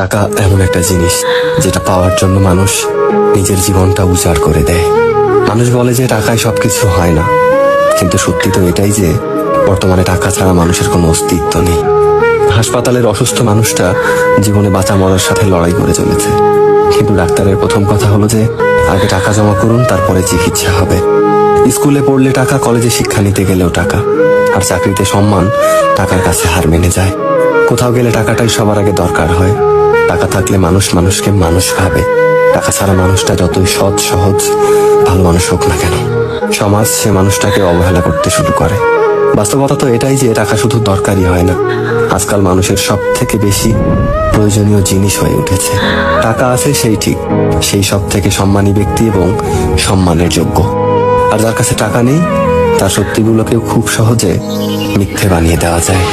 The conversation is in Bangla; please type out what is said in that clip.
টাকা এমন একটা জিনিস যেটা পাওয়ার জন্য মানুষ নিজের জীবনটা উজাড় করে দেয়। মানুষ বলে যে টাকায় সবকিছু হয় না, কিন্তু সত্যি তো এটাই যে বর্তমানে টাকা ছাড়া মানুষের কোনো অস্তিত্ব নেই। হাসপাতালের অসুস্থ মানুষটা জীবনে বাঁচা মরার সাথে লড়াই করে চলেছে, কিন্তু ডাক্তারের প্রথম কথা হলো যে আগে টাকা জমা করুন, তারপরে চিকিৎসা হবে। স্কুলে পড়লে টাকা, কলেজে শিক্ষা নিতে গেলেও টাকা, আর চাকরিতে সম্মান টাকার কাছে হার মেনে যায়। কোথাও গেলে টাকাটাই সবার আগে দরকার হয়। টাকা থাকলে মানুষ মানুষকে মানুষ ভাবে। টাকা ছাড়া মানুষটা যতই সৎ সহজ ভালো মানুষ হোক না কেন, সমাজ সে মানুষটাকে অবহেলা করতে শুরু করে। বাস্তবতা তো এটাই যে টাকা শুধু দরকারই হয় না, আজকাল মানুষের সব থেকে বেশি প্রয়োজনীয় জিনিস হয়ে উঠেছে। টাকা আছে সেই ঠিক, সেই সব থেকে সম্মানী ব্যক্তি এবং সম্মানের যোগ্য। আর যার কাছে টাকা নেই, তার সত্যিগুলোকেও খুব সহজে মিথ্যে বানিয়ে দেওয়া যায়।